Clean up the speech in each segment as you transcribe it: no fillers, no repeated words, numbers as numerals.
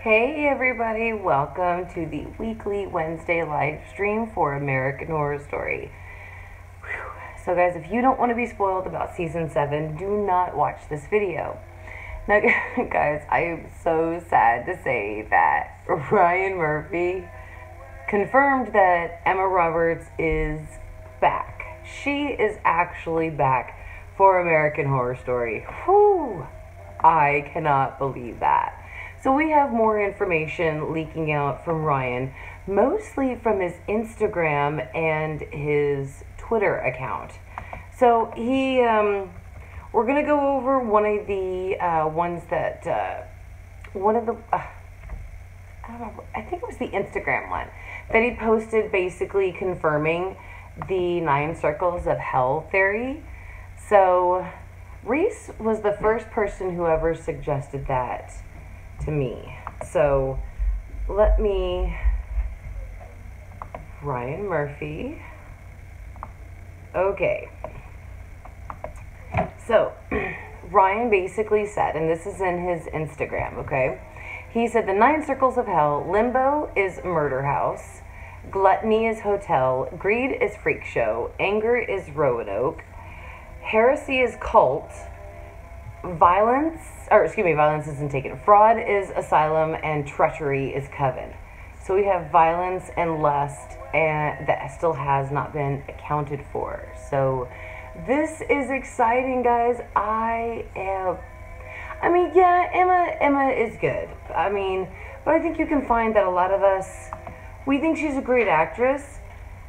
Hey everybody, welcome to the weekly Wednesday live stream for American Horror Story. Whew. So guys, if you don't want to be spoiled about season 7, do not watch this video. Now guys, I am so sad to say that Ryan Murphy confirmed that Emma Roberts is back. She is actually back for American Horror Story. Whew. I cannot believe that. So we have more information leaking out from Ryan, mostly from his Instagram and his Twitter account. So we're gonna go over one of the ones that I don't know, I think it was the Instagram one that he posted, basically confirming the 9 circles of hell theory. So Reese was the first person who ever suggested that to me. So Ryan Murphy. Okay. So Ryan basically said, and this is in his Instagram, okay? He said the 9 circles of hell: limbo is murder house, gluttony is hotel, greed is freak show, anger is Roanoke, heresy is cult, violence isn't taken, fraud is asylum, and treachery is coven. So we have violence and lust, and that still has not been accounted for. So this is exciting, guys. Emma is good. But I think you can find that a lot of us, we think she's a great actress,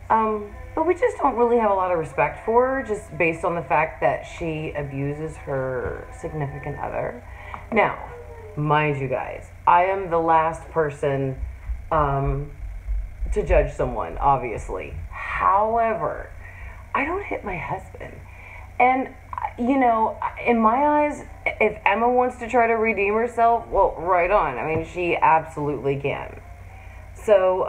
but we just don't really have a lot of respect for her, just based on the fact that she abuses her significant other. Now, mind you guys, I am the last person to judge someone, obviously. However, I don't hit my husband. And, in my eyes, if Emma wants to try to redeem herself, well, right on. She absolutely can. So,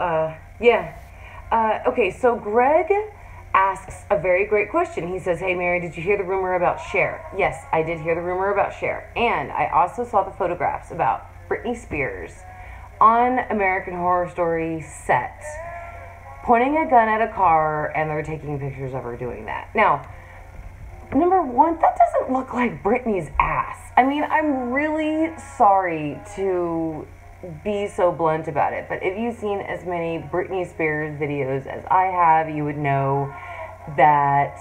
okay, so Greg asks a very great question. He says, hey, Mary, did you hear the rumor about Cher? Yes, I did hear the rumor about Cher. And I also saw the photographs about Britney Spears on American Horror Story set, pointing a gun at a car, and they're taking pictures of her doing that. Now, number one, that doesn't look like Britney's ass. I'm really sorry to be so blunt about it, but if you've seen as many Britney Spears videos as I have, you would know that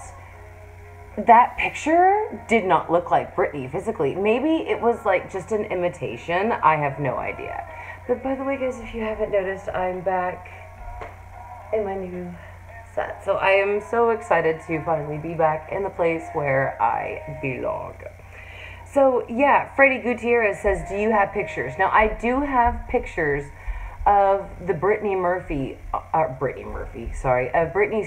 that picture did not look like Britney physically. Maybe it was like just an imitation. I have no idea. But by the way, guys, if you haven't noticed, I'm back in my new set. So I am so excited to finally be back in the place where I belong. So yeah, Freddie Gutierrez says, do you have pictures? Now, I do have pictures of the Britney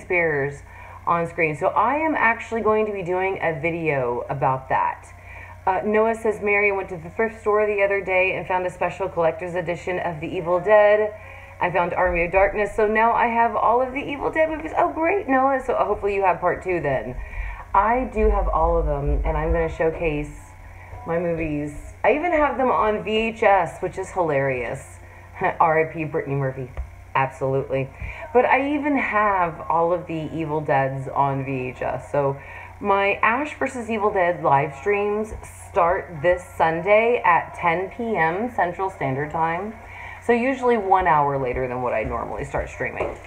Spears on screen. So I am actually going to be doing a video about that. Noah says, Mary, went to the thrift store the other day and found a special collector's edition of The Evil Dead. I found Army of Darkness, so now I have all of the Evil Dead movies. Oh, great, Noah. So hopefully you have part 2 then. I do have all of them, and I'm going to showcase my movies. I even have them on VHS, which is hilarious. R.I.P. Britney Murphy. Absolutely. But I even have all of the Evil Deads on VHS. So my Ash vs. Evil Dead live streams start this Sunday at 10 p.m. Central Standard Time. So usually 1 hour later than what I normally start streaming.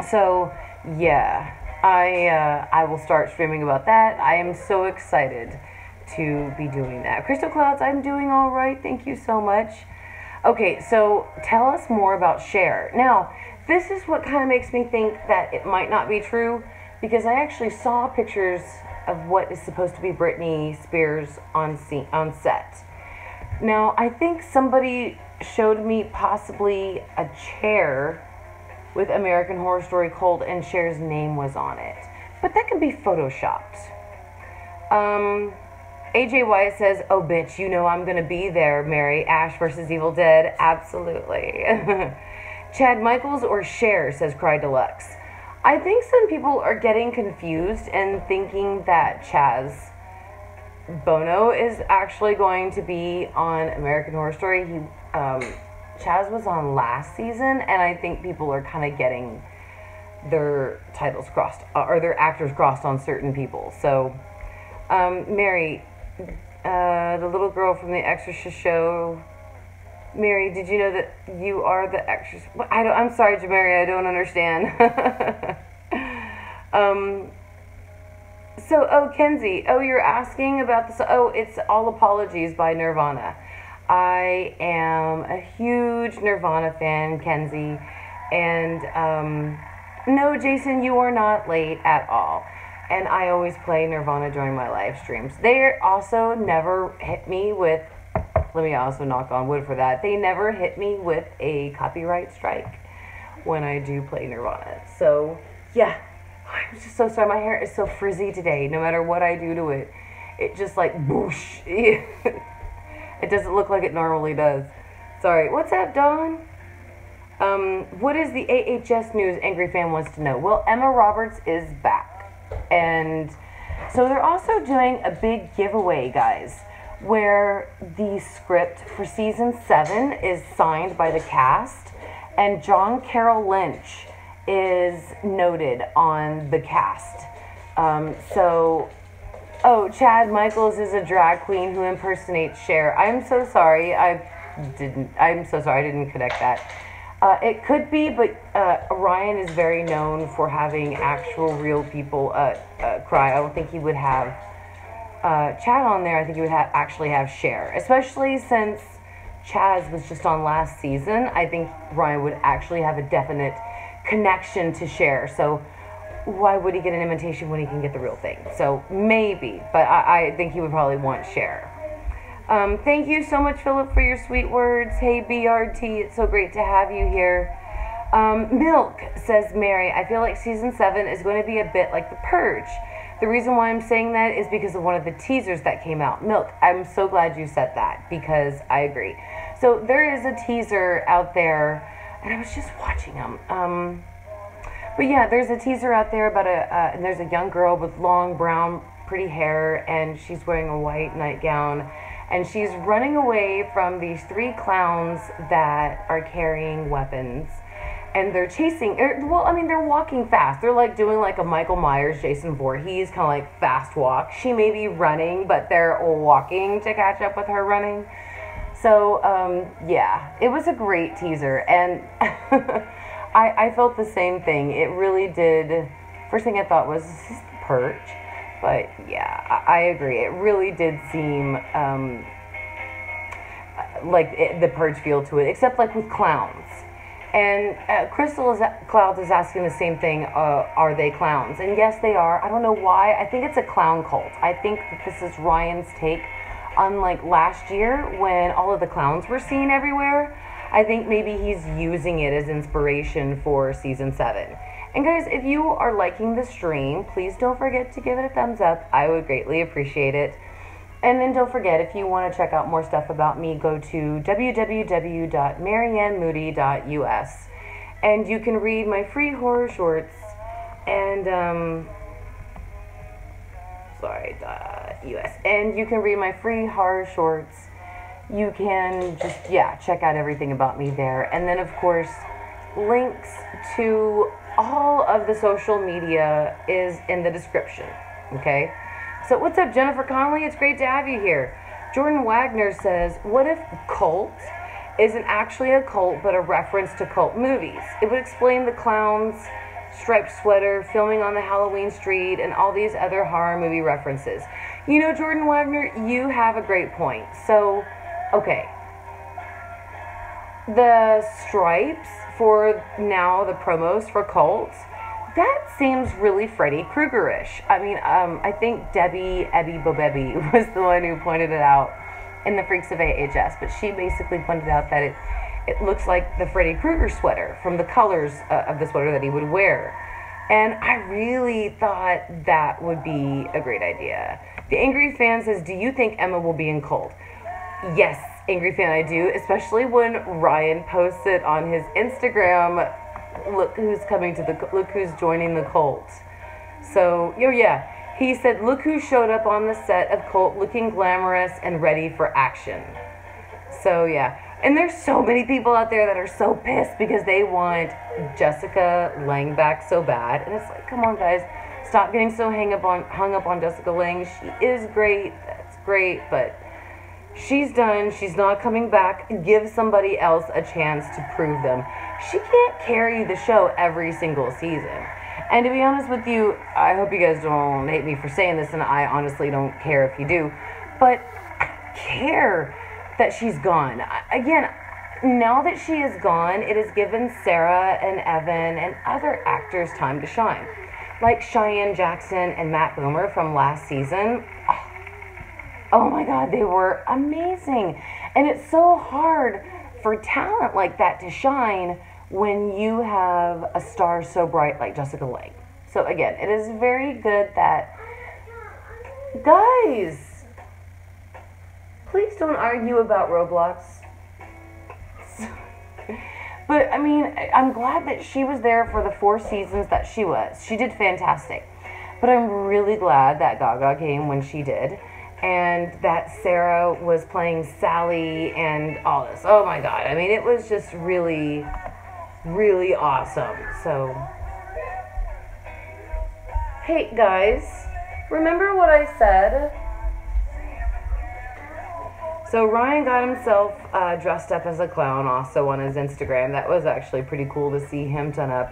So yeah, I will start streaming about that. I am so excited to be doing that. Crystal Clouds, I'm doing all right. Thank you so much. Okay, so tell us more about Cher. Now, this is what kind of makes me think that it might not be true, because I actually saw pictures of what is supposed to be Britney Spears on set. Now, I think somebody showed me possibly a chair with American Horror Story Cold and Cher's name was on it. But that could be photoshopped. AJ Wyatt says, oh bitch, I'm gonna be there, Mary. Ash vs. Evil Dead. Absolutely. Chad Michaels or Cher, says Cry Deluxe. I think some people are getting confused and thinking that Chaz Bono is actually going to be on American Horror Story. Chaz was on last season, and I think people are kind of getting their titles crossed, or their actors crossed on certain people. So, Mary, the little girl from the Exorcist show. Mary, did you know that you are the Exorcist? I'm sorry, Jamari, I don't understand. Kenzie, you're asking about this. It's All Apologies by Nirvana. I am a huge Nirvana fan, Kenzie. And, no, Jason, you are not late at all. And I always play Nirvana during my live streams. They also never hit me with, let me also knock on wood for that, they never hit me with a copyright strike when I do play Nirvana. So, yeah, I'm just so sorry. My hair is so frizzy today. No matter what I do to it, it just like boosh. It doesn't look like it normally does. Sorry. What's up, Dawn? What is the AHS news? Angry Fan wants to know. Well, Emma Roberts is back. And so they're also doing a big giveaway, guys, where the script for season 7 is signed by the cast, and John Carroll Lynch is noted on the cast. Chad Michaels is a drag queen who impersonates Cher. I'm so sorry. I didn't connect that. It could be, but Ryan is very known for having actual real people cry. I don't think he would have Chad on there. I think he would actually have Cher, especially since Chaz was just on last season. I think Ryan would actually have a definite connection to Cher. So why would he get an imitation when he can get the real thing? So maybe, but I think he would probably want Cher. Thank you so much, Philip, for your sweet words. Hey, BRT, it's so great to have you here. Milk, says Mary, I feel like season 7 is going to be a bit like The Purge. The reason why I'm saying that is because of one of the teasers that came out. Milk, I'm so glad you said that, because I agree. So there is a teaser out there, and I was just watching them. But yeah, there's a teaser out there about and there's a young girl with long brown pretty hair, and she's wearing a white nightgown. And she's running away from these 3 clowns that are carrying weapons. And they're chasing, they're walking fast. They're like doing like a Michael Myers, Jason Voorhees, kind of like fast walk. She may be running, but they're walking to catch up with her running. So, yeah, it was a great teaser. And I felt the same thing. It really did. First thing I thought was, is this The Purge? But yeah, I agree. It really did seem like the Purge feel to it, except like with clowns. And Crystal Clouds is asking the same thing. Are they clowns? And yes, they are. I don't know why. I think it's a clown cult. I think that this is Ryan's take on like last year when all of the clowns were seen everywhere. I think maybe he's using it as inspiration for season 7. And guys, if you are liking the stream, please don't forget to give it a thumbs up. I would greatly appreciate it. And then don't forget, if you want to check out more stuff about me, go to www.maryannemoody.us. And you can read my free horror shorts and, .us. And you can read my free horror shorts. You can just, check out everything about me there. And then, of course, links to all of the social media is in the description, okay? So what's up, Jennifer Conley? It's great to have you here. Jordan Wagner says, what if cult isn't actually a cult but a reference to cult movies? It would explain the clowns, striped sweater, filming on the Halloween street, and all these other horror movie references. You know, Jordan Wagner, you have a great point. So, okay. The stripes for now, the promos for cults, that seems really Freddy Krueger-ish. I mean, I think Debbie Bobebi was the one who pointed it out in the Freaks of AHS, but she basically pointed out that it looks like the Freddy Krueger sweater from the colors of the sweater that he would wear. And I really thought that would be a great idea. The Angry Fan says, do you think Emma will be in cult? Yes, Angry Fan, I do, especially when Ryan posts it on his Instagram. Look who's look who's joining the cult. So, he said, look who showed up on the set of Cult looking glamorous and ready for action. So, yeah. And there's so many people out there that are so pissed because they want Jessica Lange back so bad. And it's like, come on, guys, stop getting so hung up on Jessica Lange. She is great. That's great, but she's done. She's not coming back. Give somebody else a chance to prove them. She can't carry the show every single season. And to be honest with you, I hope you guys don't hate me for saying this, and I honestly don't care if you do, but I care that she's gone. Again, now that she is gone, it has given Sarah and Evan and other actors time to shine. Like Cheyenne Jackson and Matt Boomer from last season. Oh my God, they were amazing. And it's so hard for talent like that to shine when you have a star so bright like Jessica Lange. So again, it is very good that, guys, please don't argue about Roblox. But I mean, I'm glad that she was there for the 4 seasons that she was. She did fantastic. But I'm really glad that Gaga came when she did, and that Sarah was playing Sally and all this. Oh my God. I mean, it was just really, really awesome. So, hey guys, remember what I said? So Ryan got himself dressed up as a clown also on his Instagram. That was actually pretty cool to see him done up.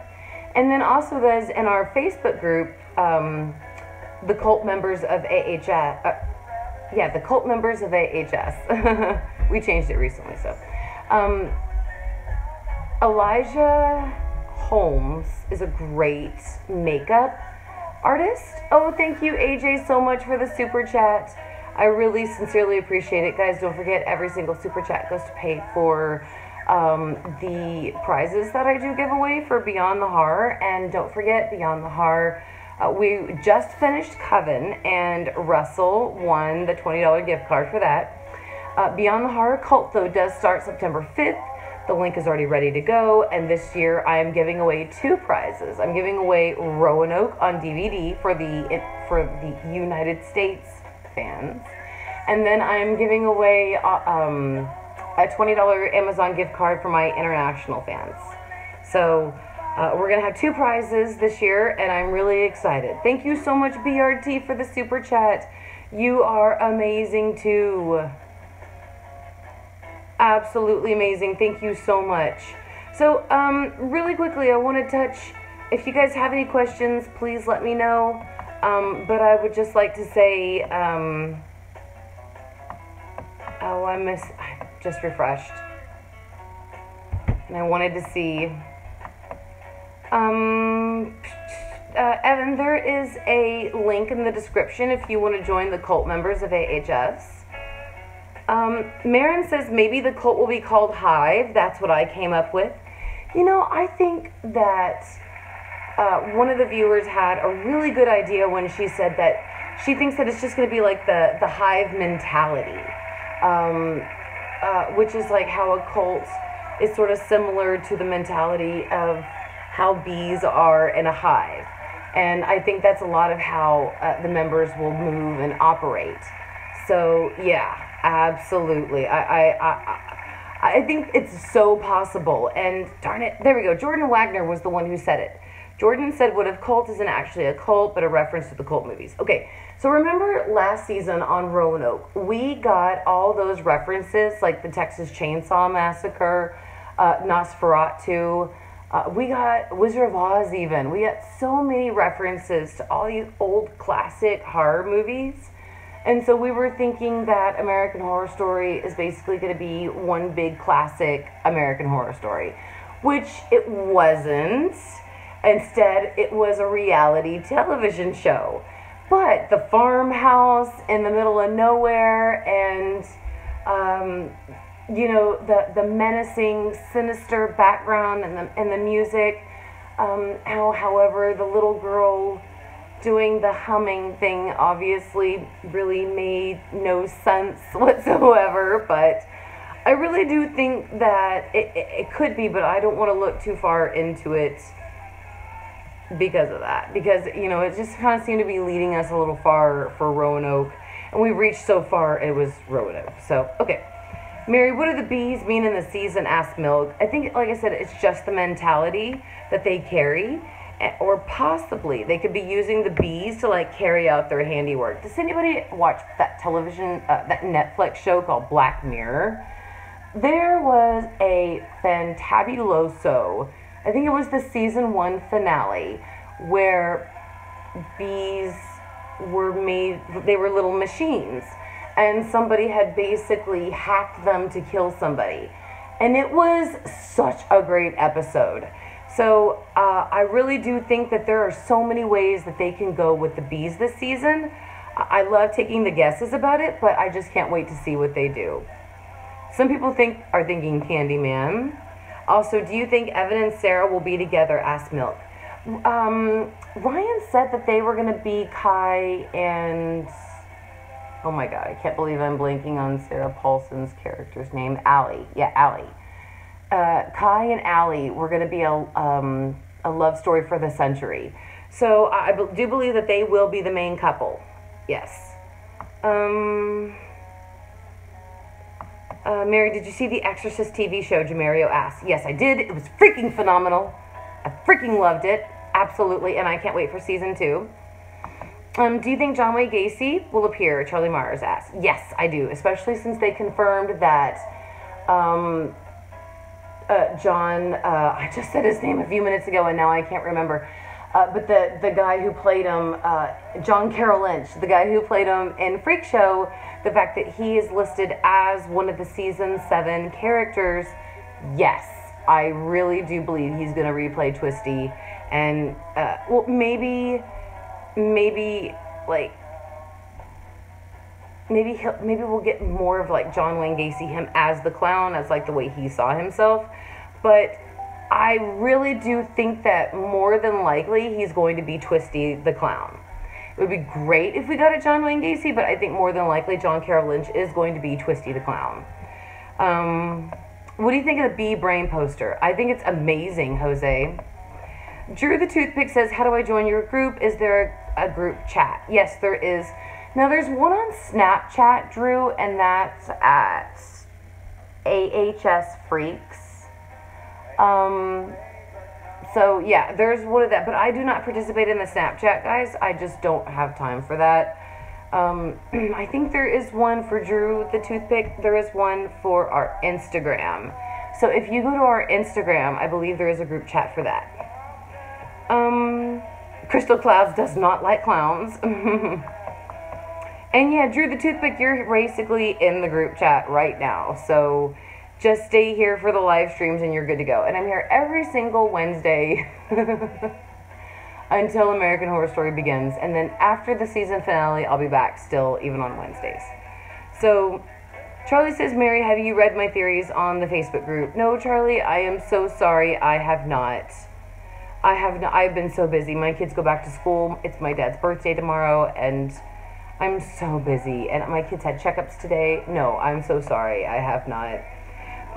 And then also, guys, in our Facebook group, the cult members of AHS, the cult members of AHS. We changed it recently, so. Elijah Holmes is a great makeup artist. Oh, thank you, AJ, so much for the super chat. I really sincerely appreciate it. Guys, don't forget, every single super chat goes to pay for the prizes that I do give away for Beyond the Horror. And don't forget, Beyond the Horror, we just finished Coven, and Russell won the $20 gift card for that. Beyond the Horror Cult, though, does start September 5th. The link is already ready to go, and this year I am giving away 2 prizes. I'm giving away Roanoke on DVD for the United States fans, and then I'm giving away a $20 Amazon gift card for my international fans. So we're gonna have 2 prizes this year, and I'm really excited. Thank you so much, BRT, for the super chat. You are amazing too. Absolutely amazing. Thank you so much. So really quickly, I want to touch, if you guys have any questions, please let me know. But I would just like to say, I just refreshed, and I wanted to see, Evan, there is a link in the description if you want to join the cult members of AHS. Marin says maybe the cult will be called Hive. That's what I came up with. You know, I think that one of the viewers had a really good idea when she said that she thinks that it's just going to be like the Hive mentality, which is like how a cult is sort of similar to the mentality of how bees are in a hive. And I think that's a lot of how the members will move and operate. So yeah, absolutely. I think it's so possible. And darn it, there we go. Jordan Wagner was the one who said it. Jordan said, what if cult isn't actually a cult, but a reference to the cult movies? Okay, so remember last season on Roanoke, we got all those references, like the Texas Chainsaw Massacre, Nosferatu, we got Wizard of Oz even. We got so many references to all these old classic horror movies. And so we were thinking that American Horror Story is basically going to be one big classic American Horror Story, which it wasn't. Instead, it was a reality television show. But the farmhouse in the middle of nowhere, and you know, the menacing, sinister background and the music. However, the little girl doing the humming thing obviously really made no sense whatsoever, but I really do think that it could be, but I don't want to look too far into it because of that, because, you know, it just kind of seemed to be leading us a little far for Roanoke, and we reached so far it was Roanoke. So okay, Mary, what do the bees mean in the season? Asked Milk. I think, like I said, it's just the mentality that they carry, or possibly they could be using the bees to like carry out their handiwork. Does anybody watch that television, that Netflix show called Black Mirror? There was a fantabuloso, I think it was the season 1 finale, where bees were made, they were little machines, and somebody had basically hacked them to kill somebody. And it was such a great episode. So I really do think that there are so many ways that they can go with the bees this season. I love taking the guesses about it, but I just can't wait to see what they do. Some people are thinking Candyman. Also, do you think Evan and Sarah will be together? Asked Milk. Ryan said that they were going to be Kai and... Oh my god, I can't believe I'm blanking on Sarah Paulson's character's name. Allie. Yeah, Allie. Kai and Allie were going to be a love story for the century. So I do believe that they will be the main couple. Yes. Mary, did you see the Exorcist TV show? Jamario asked. Yes, I did. It was freaking phenomenal. I freaking loved it. Absolutely. And I can't wait for season 2. Do you think John Wayne Gacy will appear? Charlie Mars asked. Yes, I do. Especially since they confirmed that John, I just said his name a few minutes ago and now I can't remember. But the guy who played him, John Carroll Lynch, the guy who played him in Freak Show, the fact that he is listed as one of the season 7 characters, yes, I really do believe he's going to replay Twisty. And, well, maybe we'll get more of like John Wayne Gacy, him as the clown, as like the way he saw himself. But I really do think that more than likely he's going to be Twisty the clown. It would be great if we got a John Wayne Gacy, but I think more than likely John Carroll Lynch is going to be Twisty the clown. What do you think of the bee brain poster? I think it's amazing, Jose. Drew the Toothpick says, how do I join your group? Is there a group chat? Yes, there is. Now, there's one on Snapchat, Drew, and that's at AHS Freaks. So, yeah, there's one of that. But I do not participate in the Snapchat, guys. I just don't have time for that. I think there is one for Drew the Toothpick. There is one for our Instagram. So, if you go to our Instagram, I believe there is a group chat for that. Crystal Clouds does not like clowns. And yeah, Drew the Toothpick, you're basically in the group chat right now. So just stay here for the live streams and you're good to go. And I'm here every single Wednesday until American Horror Story begins. And then after the season finale, I'll be back still, even on Wednesdays. So Charlie says, Mary, have you read my theories on the Facebook group? No, Charlie, I am so sorry. I have not. I've been so busy. My kids go back to school. It's my dad's birthday tomorrow, and I'm so busy. And my kids had checkups today. No, I'm so sorry. I have not.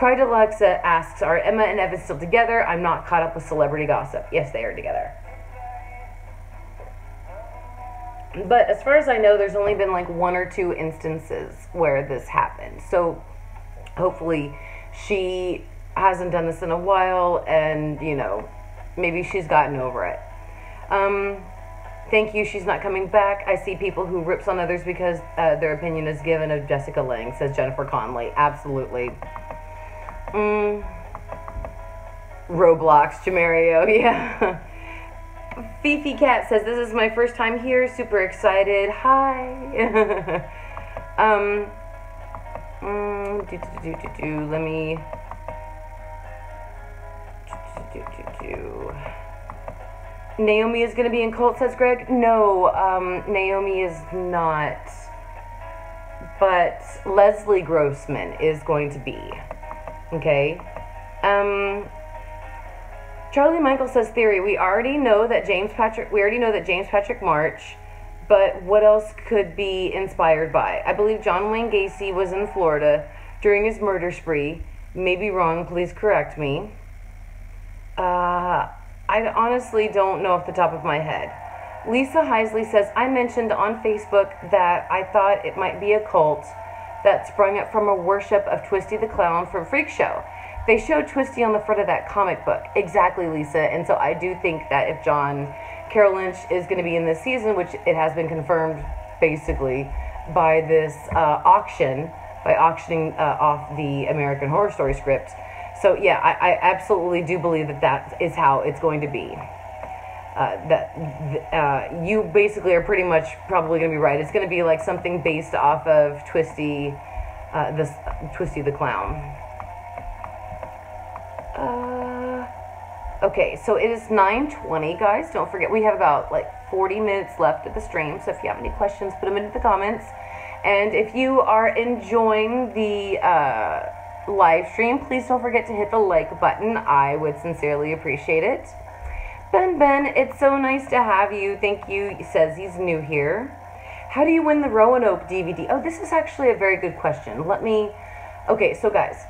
Cry Deluxe asks, are Emma and Evan still together? I'm not caught up with celebrity gossip. Yes, they are together. But as far as I know, there's only been like 1 or 2 instances where this happened. So hopefully she hasn't done this in a while, and, you know, maybe she's gotten over it. Thank you, she's not coming back. I see people who rips on others because their opinion is given of Jessica Lange, says Jennifer Conley. Absolutely. Roblox, Jamario, yeah. Fifi Cat says, this is my first time here, super excited. Hi. Let me... Naomi is going to be in Cult, says Greg. No, Naomi is not. But Leslie Grossman is going to be. Okay. Charlie Michael says, theory, we already know that James Patrick March, but what else could be inspired by? I believe John Wayne Gacy was in Florida during his murder spree. May be wrong, please correct me. I honestly don't know off the top of my head. Lisa Heisley says, I mentioned on Facebook that I thought it might be a cult that sprung up from a worship of Twisty the Clown from Freak Show. They showed Twisty on the front of that comic book. Exactly, Lisa. And so I do think that if John Carroll Lynch is going to be in this season, which it has been confirmed basically by this auction, by auctioning off the American Horror Story script. So yeah, I absolutely do believe that that is how it's going to be. You basically are pretty much probably going to be right. It's going to be like something based off of Twisty the Clown. Okay, so it is 9:20, guys. Don't forget, we have about like 40 minutes left of the stream. So if you have any questions, put them into the comments. And if you are enjoying the live stream, please don't forget to hit the like button. I would sincerely appreciate it. Ben, it's so nice to have you. Thank you. He says he's new here. How do you win the Roanoke DVD? Oh, this is actually a very good question. Okay, so guys,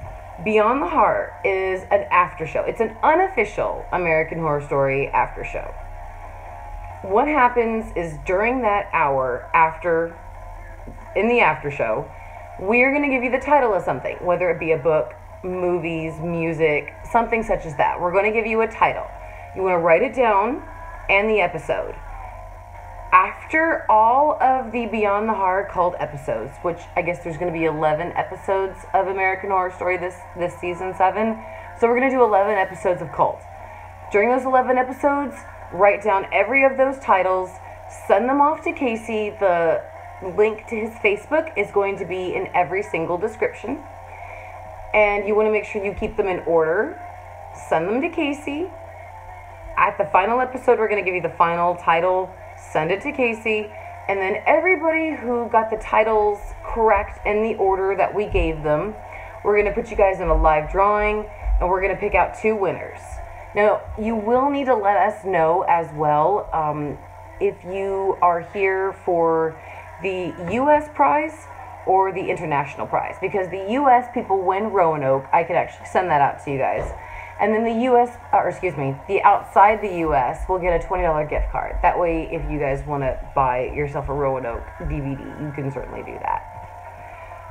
Beyond the Horror is an after show. It's an unofficial American Horror Story after show. What happens is during that hour in the after show, we're going to give you the title of something, whether it be a book, movies, music, something such as that. We're going to give you a title. You want to write it down and the episode. After all of the Beyond the Horror called episodes, which I guess there's going to be 11 episodes of American Horror Story this season 7. So we're going to do 11 episodes of Cult. During those 11 episodes, write down every of those titles, send them off to Casey. The link to his Facebook is going to be in every single description. And you want to make sure you keep them in order. Send them to Casey. At the final episode, we're going to give you the final title. Send it to Casey, and then everybody who got the titles correct in the order that we gave them, we're going to put you guys in a live drawing, and we're going to pick out 2 winners. Now, you will need to let us know as well if you are here for the U.S. prize or the international prize, because the U.S. people win Roanoke. I could actually send that out to you guys. And then the outside the U.S. will get a $20 gift card. That way, if you guys want to buy yourself a Roanoke DVD, you can certainly do that.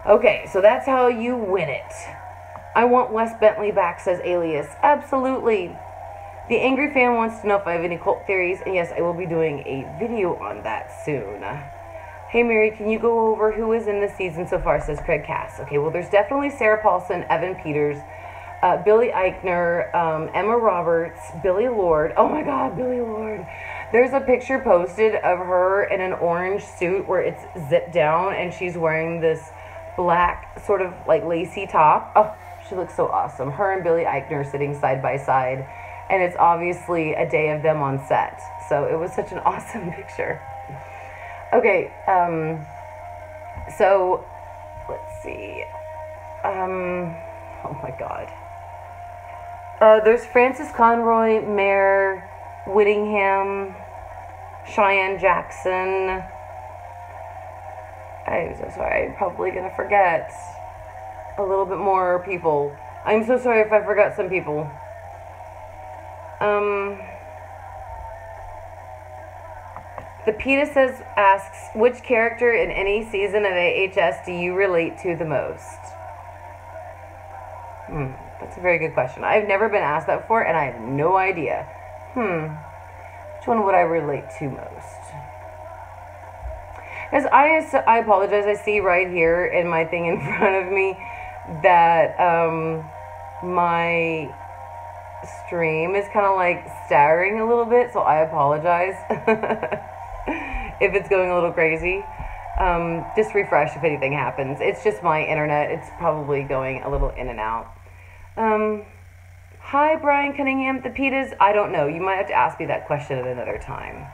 Okay, so that's how you win it. I want Wes Bentley back, says Alias. Absolutely. The Angry Fan wants to know if I have any cult theories, and yes, I will be doing a video on that soon. Hey, Mary, can you go over who is in this season so far, says Craig Cass. Okay, well, there's definitely Sarah Paulson, Evan Peters, Billy Eichner, Emma Roberts, Billy Lord. Oh my God, Billy Lord. There's a picture posted of her in an orange suit where it's zipped down and she's wearing this black sort of like lacy top. Oh, she looks so awesome. Her and Billy Eichner sitting side by side, and it's obviously a day of them on set. So it was such an awesome picture. Okay, so let's see. Oh my God. There's Francis Conroy, Mayor Whittingham, Cheyenne Jackson. I'm so sorry. I'm probably going to forget a little bit more people. I'm so sorry if I forgot some people. The PETA asks, which character in any season of AHS do you relate to the most? That's a very good question. I've never been asked that before, and I have no idea. Which one would I relate to most? Because I apologize. I see right here in my thing in front of me that my stream is kind of like staggering a little bit, so I apologize if it's going a little crazy. Just refresh if anything happens. It's just my internet. It's probably going a little in and out. Hi, Brian Cunningham. The PETAs, I don't know. You might have to ask me that question at another time.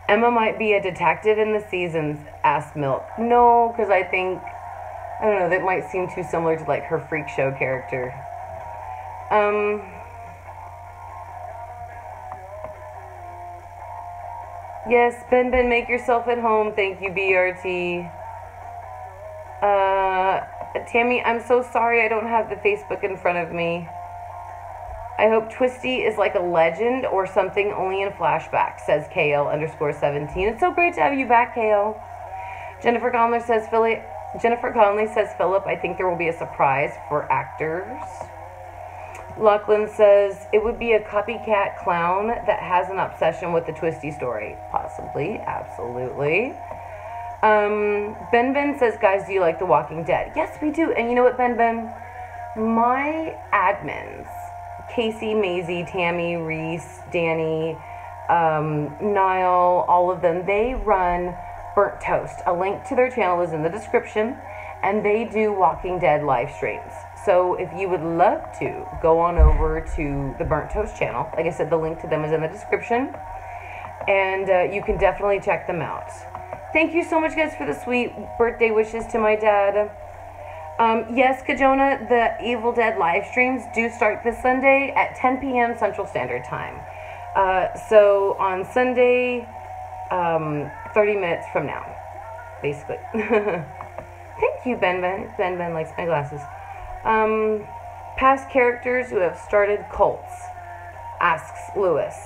Emma might be a detective in the seasons, asked Milk. No, because I don't know, that might seem too similar to like her freak show character. Yes, Ben, make yourself at home. Thank you, BRT. Tammy, I'm so sorry I don't have the Facebook in front of me. I hope Twisty is like a legend or something only in flashback, says KL_17. It's so great to have you back, KL. Jennifer Conler says Jennifer Conley says, Philip, I think there will be a surprise for actors. Lachlan says, it would be a copycat clown that has an obsession with the twisty story. Possibly, absolutely. Ben says, guys, do you like The Walking Dead? Yes, we do. And you know what, Ben? My admins, Casey, Maisie, Tammy, Reese, Danny, Niall, all of them, they run Burnt Toast. A link to their channel is in the description, and they do Walking Dead live streams. So if you would love to, go on over to the Burnt Toast channel. Like I said, the link to them is in the description, and you can definitely check them out. Thank you so much, guys, for the sweet birthday wishes to my dad. Yes, Kajona, the Evil Dead live streams do start this Sunday at 10 p.m. Central Standard Time. So on Sunday, 30 minutes from now, basically. Thank you, Ben. Ben likes my glasses. Past characters who have started cults, asks Lewis.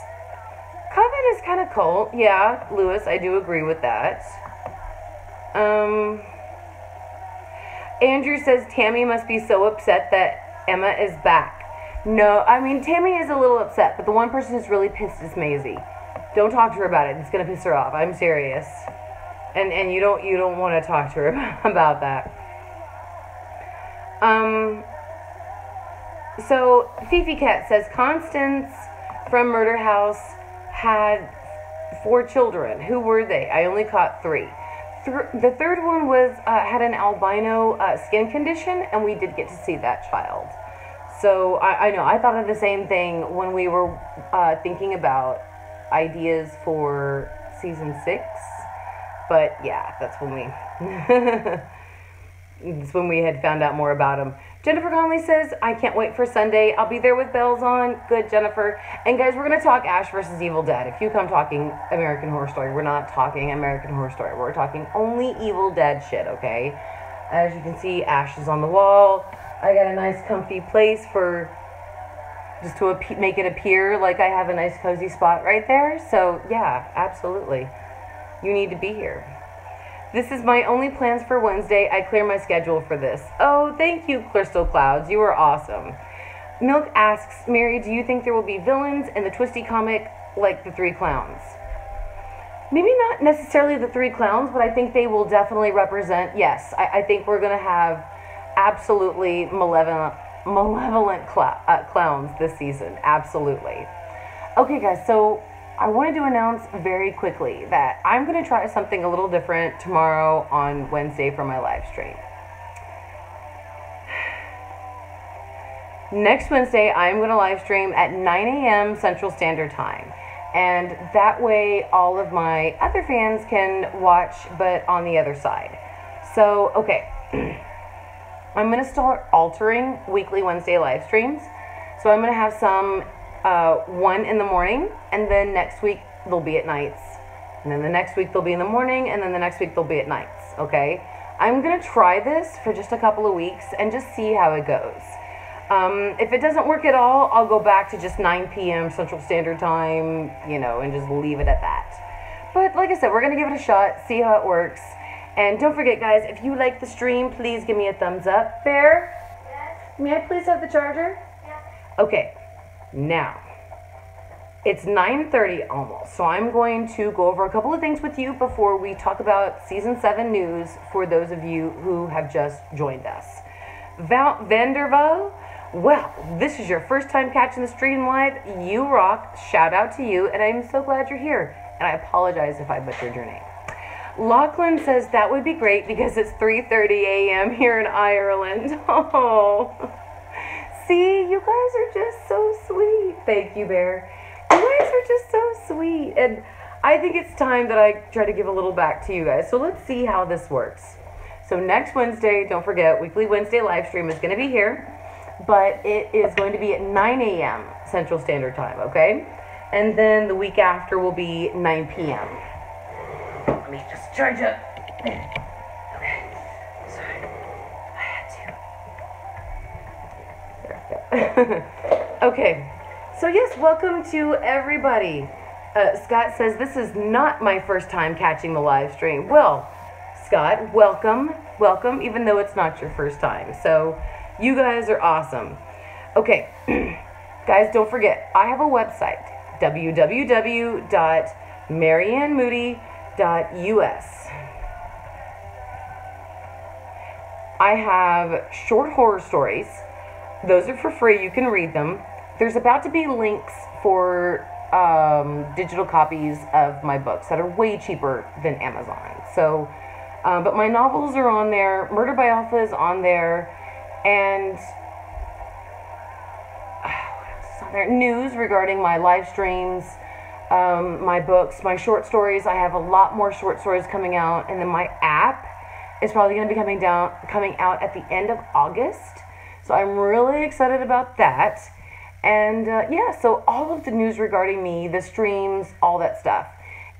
Coven is kind of cult. Yeah, Lewis, I do agree with that. Andrew says Tammy must be so upset that Emma is back. No, I mean, Tammy is a little upset, but the one person who's really pissed is Maisie. Don't talk to her about it. It's going to piss her off. I'm serious. And you don't want to talk to her about that. So Fifi Cat says Constance from Murder House had 4 children. Who were they? I only caught 3. The third one was had an albino skin condition, and we did get to see that child. So I know I thought of the same thing when we were thinking about ideas for season 6. But yeah, that's when we had found out more about him. Jennifer Conley says, I can't wait for Sunday. I'll be there with bells on. Good, Jennifer. And guys, we're going to talk Ash versus Evil Dead. If you come talking American Horror Story, we're not talking American Horror Story. We're talking only Evil Dead shit, okay? As you can see, Ash is on the wall. I got a nice comfy place for just to make it appear like I have a nice cozy spot right there. So yeah, absolutely. You need to be here. This is my only plans for Wednesday. I clear my schedule for this. Oh, thank you, Crystal Clouds. You are awesome. Milk asks, Mary, do you think there will be villains in the Twisty comic like the 3 clowns? Maybe not necessarily the 3 clowns, but I think they will definitely represent, yes, I think we're going to have absolutely malevolent clowns this season. Absolutely. Okay, guys, so I wanted to announce very quickly that I'm going to try something a little different tomorrow on Wednesday for my live stream. Next Wednesday, I'm going to live stream at 9 a.m. Central Standard Time. And that way, all of my other fans can watch, but on the other side. So, okay. I'm going to start altering weekly Wednesday live streams. So I'm going to have some 1 in the morning, and then next week they'll be at nights, and then the next week they'll be in the morning, and then the next week they'll be at nights. Okay, I'm gonna try this for just a couple of weeks and just see how it goes. If it doesn't work at all, I'll go back to just 9 p.m. Central Standard Time, you know, and just leave it at that. But like I said, we're gonna give it a shot, see how it works. And don't forget, guys, if you like the stream, please give me a thumbs up. Bear? Yes. May I please have the charger? Yeah. Okay. Now, it's 9:30 almost, so I'm going to go over a couple of things with you before we talk about Season 7 news for those of you who have just joined us. Vanderval, well, this is your first time catching the stream live. You rock. Shout out to you, and I'm so glad you're here. And I apologize if I butchered your name. Lachlan says that would be great because it's 3:30 a.m. here in Ireland. Oh. See, you guys are just so sweet. Thank you, Bear. You guys are just so sweet. And I think it's time that I try to give a little back to you guys. So let's see how this works. So next Wednesday, don't forget, weekly Wednesday live stream is going to be here. But it is going to be at 9 a.m. Central Standard Time, okay? And then the week after will be 9 p.m. Let me just charge up. Okay. Sorry. I had to. Okay, so yes, welcome to everybody. Scott says, this is not my first time catching the live stream. Well, Scott, welcome, welcome, even though it's not your first time. So you guys are awesome. Okay, guys, don't forget, I have a website, www.maryannemoody.us. I have short horror stories. Those are for free. You can read them. There's about to be links for digital copies of my books that are way cheaper than Amazon. So, but my novels are on there. Murder by Alpha is on there. And what else is on there? News regarding my live streams, my books, my short stories. I have a lot more short stories coming out. And then my app is probably going to be coming out at the end of August. So I'm really excited about that. And yeah, so all of the news regarding me, the streams, all that stuff,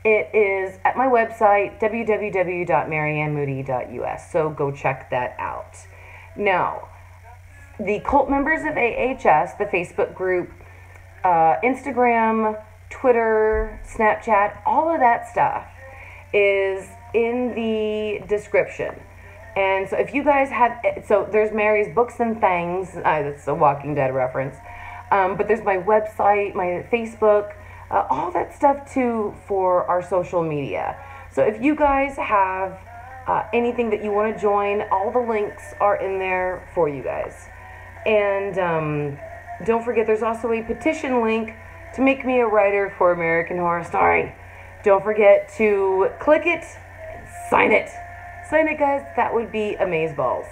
it is at my website, www.maryannemoody.us. So go check that out. Now, the cult members of AHS, the Facebook group, Instagram, Twitter, Snapchat, all of that stuff is in the description. And so if you guys have, so there's Mary's Books and Thangs, that's a Walking Dead reference, but there's my website, my Facebook, all that stuff too for our social media. So if you guys have anything that you want to join, all the links are in there for you guys. And don't forget, there's also a petition link to make me a writer for American Horror Story. Don't forget to click it and sign it. Sign it, guys. That would be amazeballs.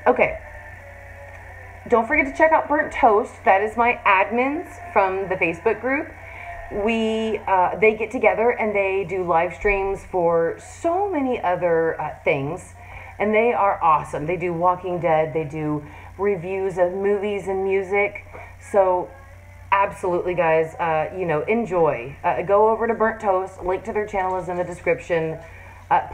Okay. Don't forget to check out Burnt Toast. That is my admins from the Facebook group. They get together and they do live streams for so many other things. And they are awesome. They do Walking Dead. They do reviews of movies and music. So absolutely, guys, enjoy. Go over to Burnt Toast. Link to their channel is in the description.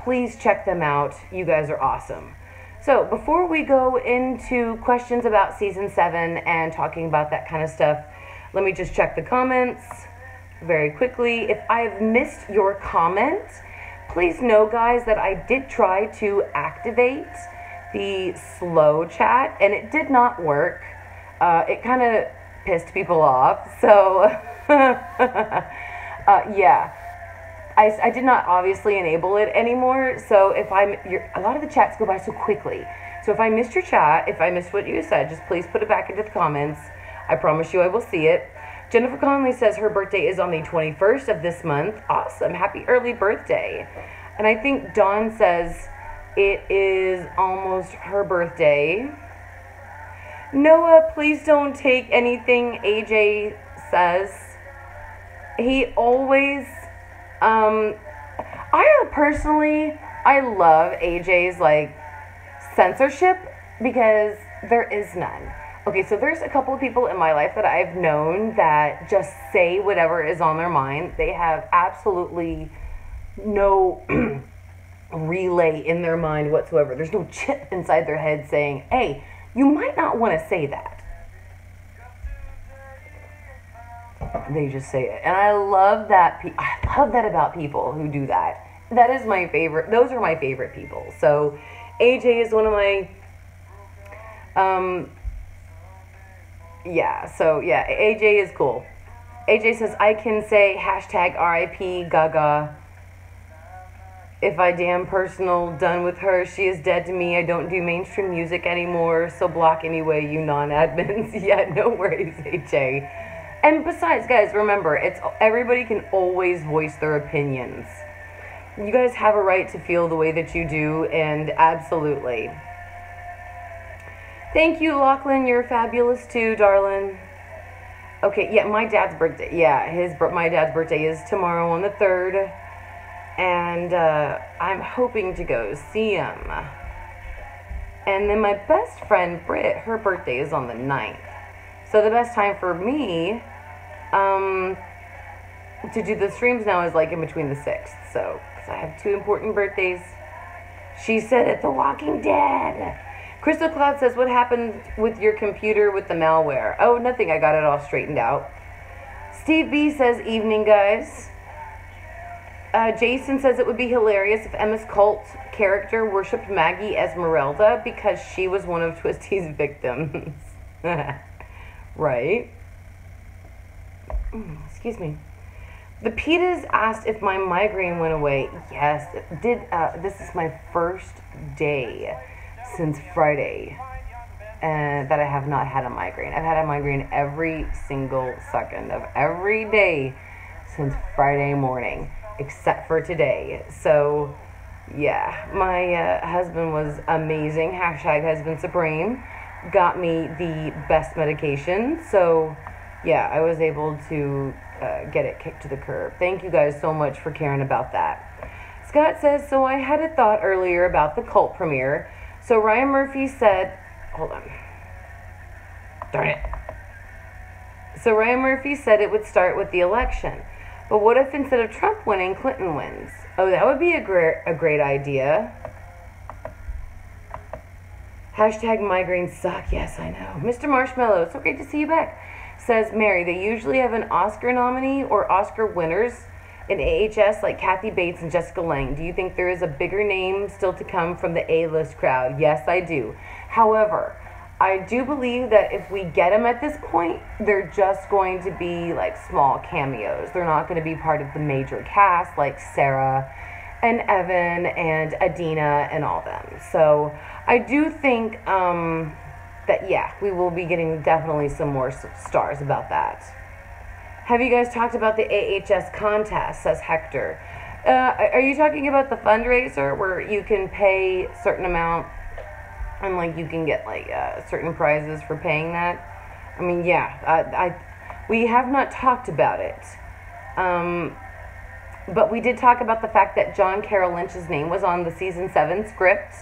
Please check them out. You guys are awesome. So before we go into questions about season 7 and talking about that kind of stuff, let me just check the comments very quickly. If I've missed your comment, please know, guys, that I did try to activate the slow chat and it did not work. It kind of pissed people off. So yeah. I did not obviously enable it anymore, so if a lot of the chats go by so quickly. So if I missed your chat, if I missed what you said, just please put it back into the comments. I promise you I will see it. Jennifer Conley says her birthday is on the 21st of this month. Awesome. Happy early birthday. And I think Dawn says it is almost her birthday. Noah, please don't take anything AJ says. He always... I love AJ's, censorship because there is none. Okay, so there's a couple of people in my life that I've known that just say whatever is on their mind. They have absolutely no relay in their mind whatsoever. There's no chip inside their head saying, hey, you might not want to say that. They just say it. And I love that. I love that about people who do that. That is my favorite. Those are my favorite people. So AJ is one of my, yeah. So yeah, AJ is cool. AJ says, I can say hashtag RIP Gaga. If I damn personal, done with her. She is dead to me. I don't do mainstream music anymore. So block anyway, you non-admins. Yeah, no worries, AJ. And besides, guys, remember, everybody can always voice their opinions. You guys have a right to feel the way that you do, and absolutely. Thank you, Lachlan. You're fabulous too, darling. Okay, yeah, my dad's birthday. Yeah, my dad's birthday is tomorrow on the 3rd, and I'm hoping to go see him. And then my best friend, Britt, her birthday is on the 9th. So the best time for me to do the streams now is in between the 6th. So, because I have 2 important birthdays. She said it, The Walking Dead. Crystal Cloud says, what happened with your computer with the malware? Oh, nothing. I got it all straightened out. Steve B says, evening, guys. Jason says it would be hilarious if Emma's cult character worshipped Maggie Esmeralda because she was one of Twisty's victims. Right? Excuse me. The Pitas asked if my migraine went away. Yes, it did. This is my first day since Friday that I have not had a migraine. I've had a migraine every single second of every day since Friday morning, except for today. So, yeah, my husband was amazing. Hashtag husband supreme. Got me the best medication. So, yeah, I was able to get it kicked to the curb. Thank you guys so much for caring about that. Scott says, so I had a thought earlier about the cult premiere. So Ryan Murphy said, hold on. Darn it. So Ryan Murphy said it would start with the election. But what if instead of Trump winning, Clinton wins? Oh, that would be a great idea. Hashtag migraines suck. Yes, I know. Mr. Marshmallow, so great to see you back. Says, Mary, they usually have an Oscar nominee or Oscar winners in AHS like Kathy Bates and Jessica Lange. Do you think there is a bigger name still to come from the A-list crowd? Yes, I do. However, I do believe that if we get them at this point, they're just going to be like small cameos. They're not going to be part of the major cast like Sarah and Evan and Adina and all them. So I do think that, yeah, we will be getting definitely some more stars about that. Have you guys talked about the AHS contest, says Hector? Are you talking about the fundraiser where you can pay a certain amount and like you can get like certain prizes for paying that? I mean, yeah, we have not talked about it. But we did talk about the fact that John Carroll Lynch's name was on the season 7 script.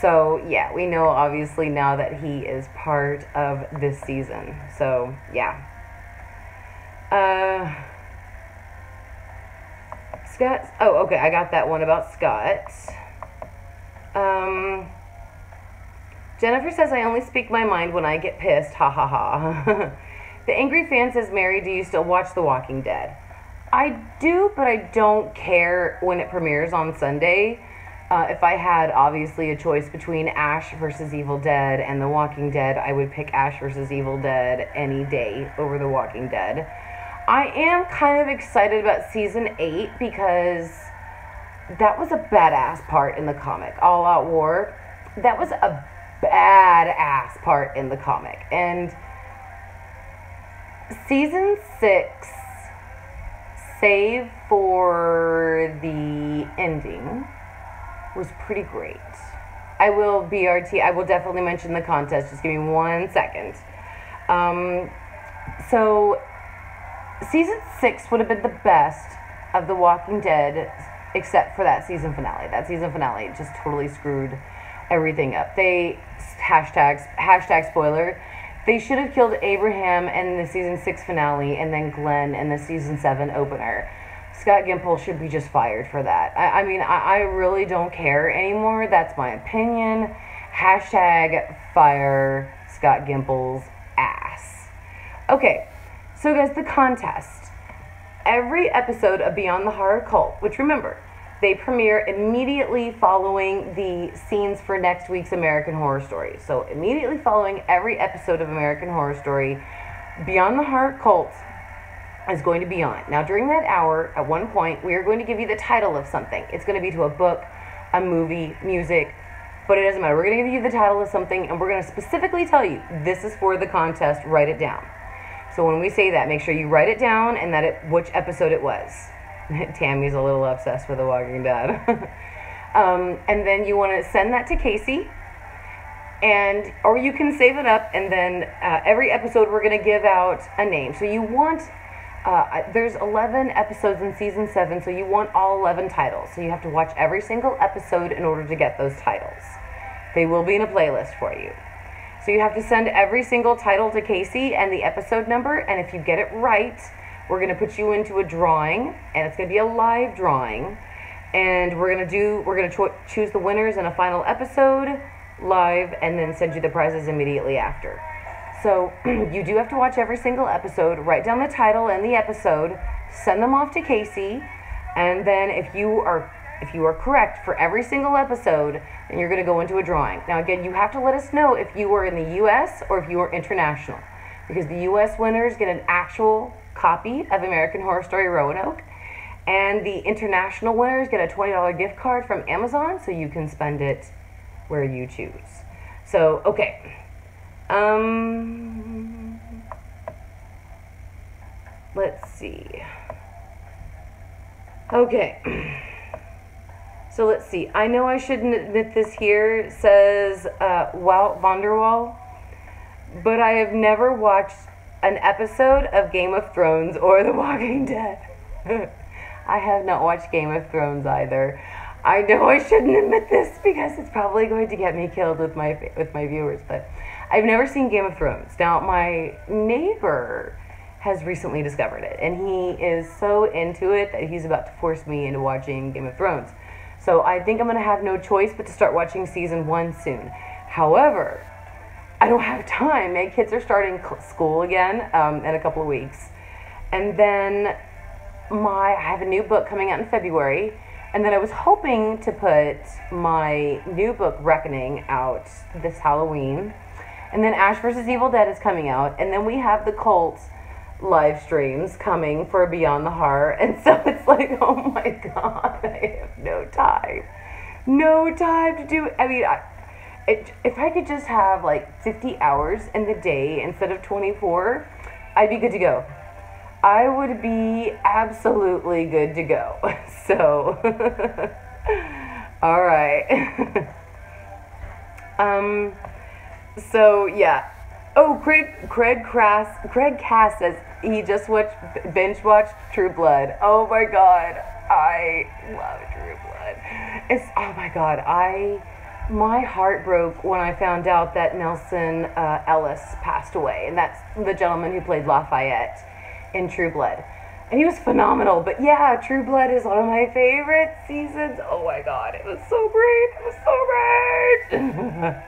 So, yeah, we know obviously now that he is part of this season. So, yeah. Scott. Oh, okay, I got that one about Scott. Jennifer says, I only speak my mind when I get pissed. Ha ha ha. The angry fan says, Mary, do you still watch The Walking Dead? I do, but I don't care when it premieres on Sunday. If I had, obviously, a choice between Ash versus Evil Dead and The Walking Dead, I would pick Ash versus Evil Dead any day over The Walking Dead. I am kind of excited about Season 8 because that was a badass part in the comic. All Out War, that was a badass part in the comic. And Season 6, save for the ending, was pretty great. I will definitely mention the contest. Just give me 1 second. So season 6 would have been the best of The Walking Dead except for that season finale. That season finale just totally screwed everything up. They hashtag spoiler, they should have killed Abraham in the season 6 finale and then Glenn in the season 7 opener. Scott Gimple should be just fired for that. I mean, I really don't care anymore. That's my opinion. Hashtag fire Scott Gimple's ass. Okay, so guys, the contest. Every episode of Beyond the Horror Cult, which remember, they premiere immediately following the scenes for next week's American Horror Story. So immediately following every episode of American Horror Story, Beyond the Horror Cult is going to be on. Now, during that hour, at one point, we are going to give you the title of something. It's going to be to a book, a movie, music, but it doesn't matter. We're going to give you the title of something, and we're going to specifically tell you, this is for the contest, write it down. So when we say that, make sure you write it down and which episode it was. Tammy's a little obsessed with The Walking Dead. And then you want to send that to Casey, or you can save it up, and then every episode we're going to give out a name. So you want... there's 11 episodes in season 7, so you want all 11 titles. So you have to watch every single episode in order to get those titles. They will be in a playlist for you. So you have to send every single title to Casey and the episode number, and if you get it right, we're going to put you into a drawing, and it's going to be a live drawing, and we're going to choose the winners in a final episode live, and then send you the prizes immediately after. So you do have to watch every single episode, write down the title and the episode, send them off to Casey, and then if you are If you are correct for every single episode, then you're going to go into a drawing. Now, again, you have to let us know if you are in the U.S. or if you are international, because the U.S. winners get an actual copy of American Horror Story Roanoke, and the international winners get a $20 gift card from Amazon, so you can spend it where you choose. So, okay. Let's see. Okay. So let's see. I know I shouldn't admit this here. It says Wout Vonderwall, but I have never watched an episode of Game of Thrones or The Walking Dead. I have not watched Game of Thrones either. I know I shouldn't admit this because it's probably going to get me killed with my viewers, but I've never seen Game of Thrones. Now, my neighbor has recently discovered it, and he is so into it that he's about to force me into watching Game of Thrones. So I think I'm going to have no choice but to start watching season 1 soon. However, I don't have time. My kids are starting school again in a couple of weeks. And then I have a new book coming out in February. And then I was hoping to put my new book, Reckoning, out this Halloween. And then Ash vs. Evil Dead is coming out. And then we have the Cult live streams coming for Beyond the Horror, and so it's like, oh my god, I have no time to do. I mean, if I could just have like 50 hours in the day instead of 24, I'd be good to go. I would be absolutely good to go. So all right. So yeah. Oh, Craig Cass says he just binge watched True Blood. Oh my god, I love True Blood. Oh my god, my heart broke when I found out that Nelson Ellis passed away, and that's the gentleman who played Lafayette in True Blood. And he was phenomenal, but yeah, True Blood is one of my favorite seasons. Oh my god, it was so great, it was so great.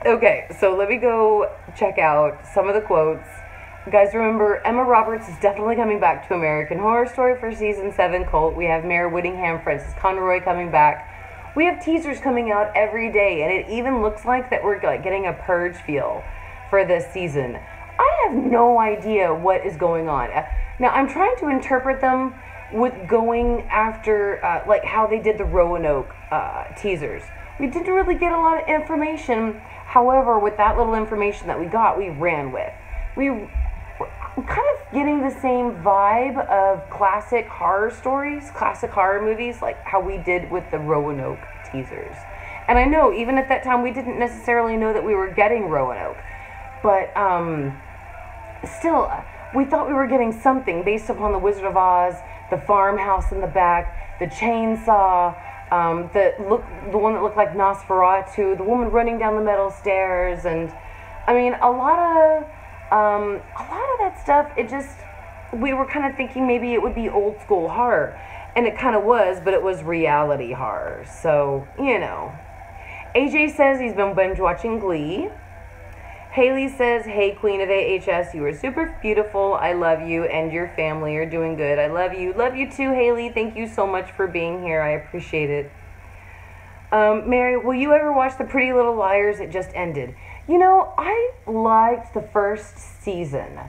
Okay, so let me go check out some of the quotes. Guys, remember, Emma Roberts is definitely coming back to American Horror Story for season 7 Cult. We have Mare Whittingham, Frances Conroy coming back. We have teasers coming out every day, and it even looks like that we're like getting a Purge feel for this season. I have no idea what is going on. Now, I'm trying to interpret them with going after, like how they did the Roanoke teasers. We didn't really get a lot of information. However, with that little information that we got, we ran with. We're kind of getting the same vibe of classic horror stories, classic horror movies, like how we did with the Roanoke teasers. And I know, even at that time, we didn't necessarily know that we were getting Roanoke. But still, we thought we were getting something based upon the Wizard of Oz, the farmhouse in the back, the chainsaw, the one that looked like Nosferatu, the woman running down the metal stairs, and I mean a lot of that stuff. We were kind of thinking maybe it would be old school horror, and it kind of was, but it was reality horror. So you know, AJ says he's been binge watching Glee. Haley says, hey, Queen of AHS, you are super beautiful. I love you, and your family are doing good. I love you. Love you too, Haley. Thank you so much for being here. I appreciate it. Mary, will you ever watch The Pretty Little Liars? It just ended. You know, I liked the first season.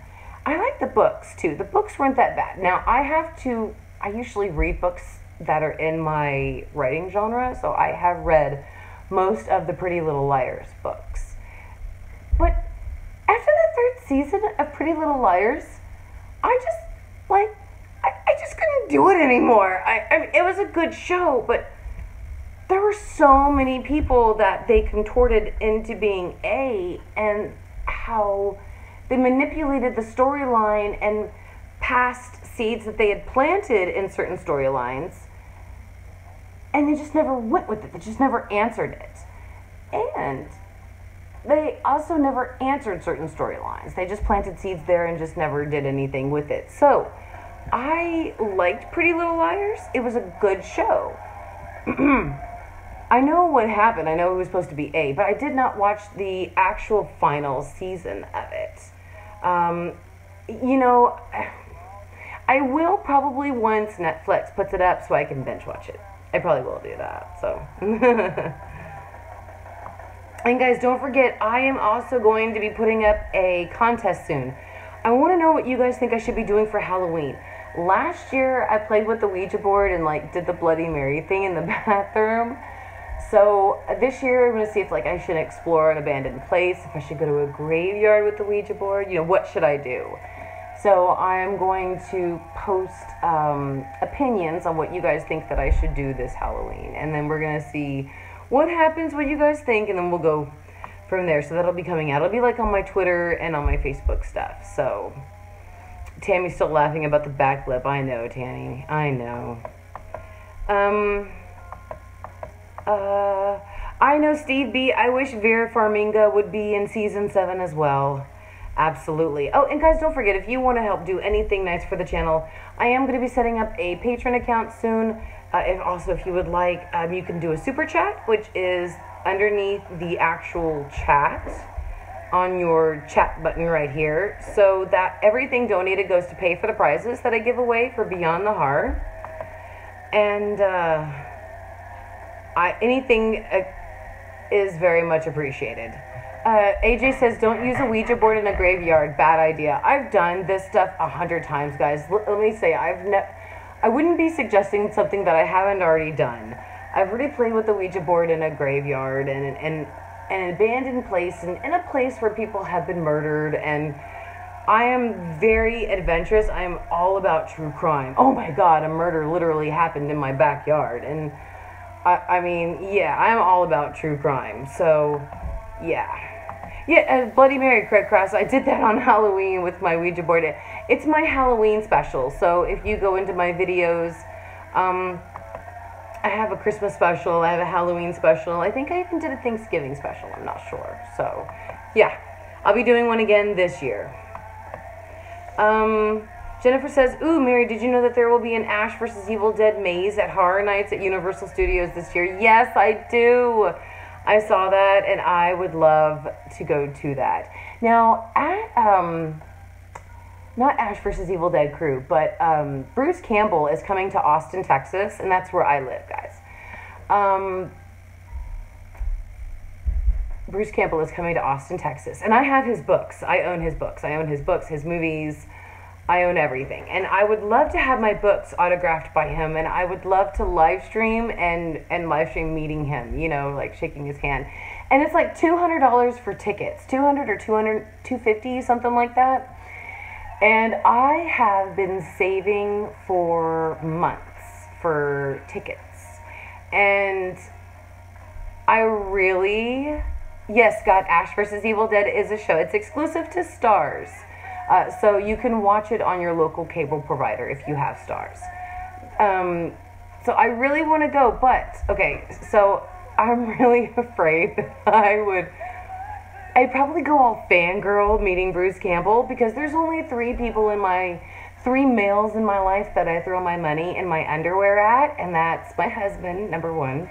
I liked the books, too. The books weren't that bad. Now, I usually read books that are in my writing genre, so I have read most of the Pretty Little Liars books. But after the 3rd season of Pretty Little Liars, I just couldn't do it anymore. I mean, it was a good show, but there were so many people that they contorted into being A, and how they manipulated the storyline and past seeds that they had planted in certain storylines, and they just never went with it. They just never answered it. And they also never answered certain storylines. They just planted seeds there and just never did anything with it. So, I liked Pretty Little Liars. It was a good show. I know what happened. I know it was supposed to be A, but I did not watch the actual final season of it. You know, I will probably once Netflix puts it up so I can binge watch it. I probably will do that, so. And guys, don't forget, I am also going to be putting up a contest soon. I want to know what you guys think I should be doing for Halloween. Last year, I played with the Ouija board and like did the Bloody Mary thing in the bathroom. So this year, I'm going to see if like I should explore an abandoned place, if I should go to a graveyard with the Ouija board. You know, what should I do? So I'm going to post opinions on what you guys think that I should do this Halloween. And then we're going to see what happens, what you guys think, and then we'll go from there. So that'll be coming out. It'll be like on my Twitter and on my Facebook stuff. So Tammy's still laughing about the backflip. I know, Tammy. I know. I know, Steve B. I wish Vera Farminga would be in season 7 as well. Absolutely. Oh, and guys, don't forget, if you want to help do anything nice for the channel, I am going to be setting up a Patreon account soon. If you would like, you can do a super chat, which is underneath the actual chat on your chat button right here. So that everything donated goes to pay for the prizes that I give away for Beyond the Horror. And anything is very much appreciated. AJ says, don't use a Ouija board in a graveyard. Bad idea. I've done this stuff 100 times, guys. Let me say, I wouldn't be suggesting something that I haven't already done. I've already played with the Ouija board in a graveyard and an abandoned place and in a place where people have been murdered. And I am very adventurous. I am all about true crime. Oh my God, a murder literally happened in my backyard. And I mean, yeah, I'm all about true crime. So, yeah. Yeah, Bloody Mary, Craig Cross. I did that on Halloween with my Ouija board. It's my Halloween special. So if you go into my videos, I have a Christmas special. I have a Halloween special. I think I even did a Thanksgiving special. I'm not sure. So, yeah. I'll be doing one again this year. Jennifer says, ooh, Mary, did you know that there will be an Ash vs. Evil Dead maze at Horror Nights at Universal Studios this year? Yes, I do. I saw that, and I would love to go to that. Now, at, not Ash vs. Evil Dead crew, but Bruce Campbell is coming to Austin, Texas, and that's where I live, guys. Bruce Campbell is coming to Austin, Texas, and I have his books. I own his books. I own his books, his movies. I own everything, and I would love to have my books autographed by him, and I would love to live stream and live stream meeting him, you know, like shaking his hand. And it's like $200 for tickets, $200 or $250, something like that. And I have been saving for months for tickets, and I really, yes, God, Ash vs. Evil Dead is a show. It's exclusive to Stars. So you can watch it on your local cable provider if you have Stars. So I really want to go, but, okay, so I'm really afraid that I'd probably go all fangirl meeting Bruce Campbell, because there's only three males in my life that I throw my money and my underwear at, and that's my husband, number one.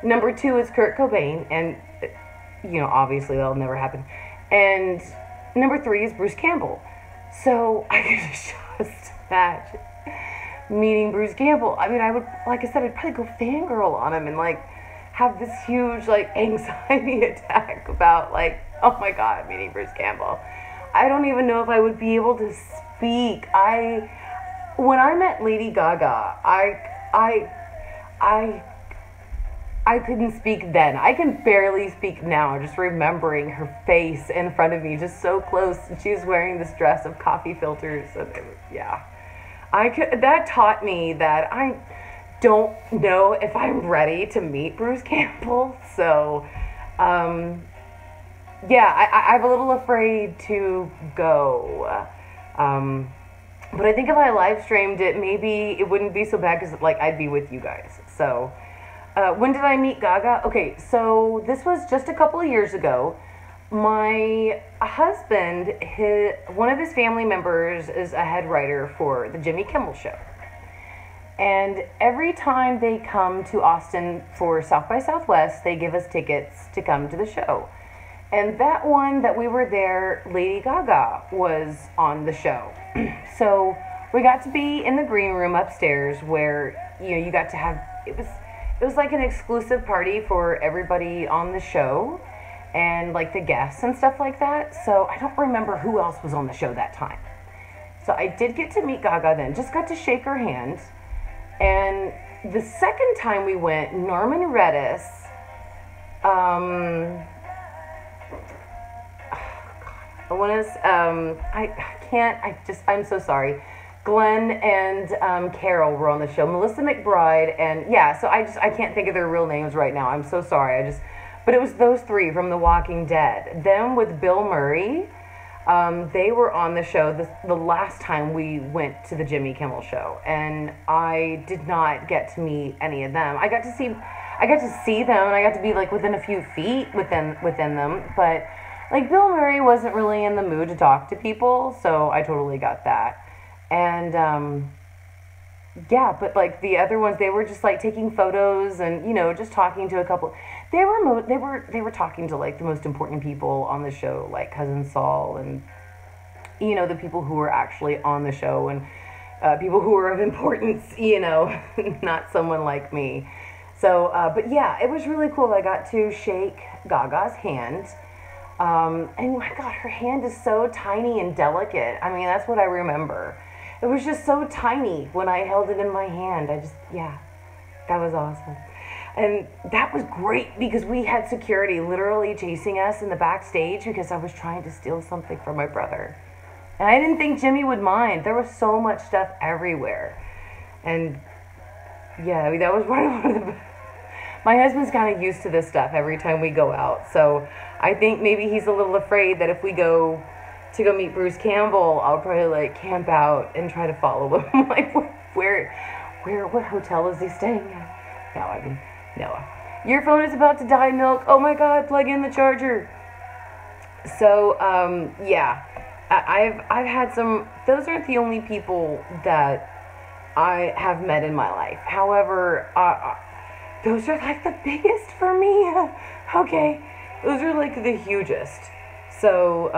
Number two is Kurt Cobain, and, you know, obviously that'll never happen. And number three is Bruce Campbell. So I could just imagine meeting Bruce Campbell. I mean, I would, like I said, I'd probably go fangirl on him and like have this huge like anxiety attack about like, oh my God, meeting Bruce Campbell. I don't even know if I would be able to speak. When I met Lady Gaga, I couldn't speak then. I can barely speak now, just remembering her face in front of me, just so close. And she was wearing this dress of coffee filters. And yeah. That taught me that I don't know if I'm ready to meet Bruce Campbell. So, yeah, I'm a little afraid to go. But I think if I live streamed it, maybe it wouldn't be so bad, because like I'd be with you guys. So, when did I meet Gaga? Okay, so this was just a couple of years ago. My husband, one of his family members is a head writer for the Jimmy Kimmel Show. And every time they come to Austin for South by Southwest, they give us tickets to come to the show. And that one that we were there, Lady Gaga was on the show. So we got to be in the green room upstairs where, you know, you got to have, it was like an exclusive party for everybody on the show and like the guests and stuff like that. So I don't remember who else was on the show that time. So I did get to meet Gaga then, just got to shake her hand. And the second time we went, Norman Reedus, I'm so sorry. Glenn and Carol were on the show. Melissa McBride and yeah, so I can't think of their real names right now. I'm so sorry. But it was those three from The Walking Dead. Them with Bill Murray. They were on the show the last time we went to the Jimmy Kimmel show, and I did not get to meet any of them. I got to see them, and I got to be like within a few feet within them, but like Bill Murray wasn't really in the mood to talk to people, so I totally got that. And yeah, but like the other ones, they were just like taking photos and, you know, just talking to a couple. They were talking to like the most important people on the show, like Cousin Saul and, you know, the people who were actually on the show and people who were of importance, you know, not someone like me. So, but yeah, it was really cool. I got to shake Gaga's hand. And my God, her hand is so tiny and delicate. I mean, that's what I remember. It was just so tiny when I held it in my hand. Yeah, that was awesome. And that was great because we had security literally chasing us in the backstage because I was trying to steal something from my brother. And I didn't think Jimmy would mind. There was so much stuff everywhere. And yeah, I mean, that was one of the... My husband's kind of used to this stuff every time we go out. So I think maybe he's a little afraid that if we go to go meet Bruce Campbell, I'll probably like camp out and try to follow him. Like, what hotel is he staying at? No, I mean, no. Your phone is about to die, Milk. Oh my God, plug in the charger. So, yeah, I've had some, those aren't the only people that I have met in my life. However, those are like the biggest for me. Okay, those are like the hugest. So,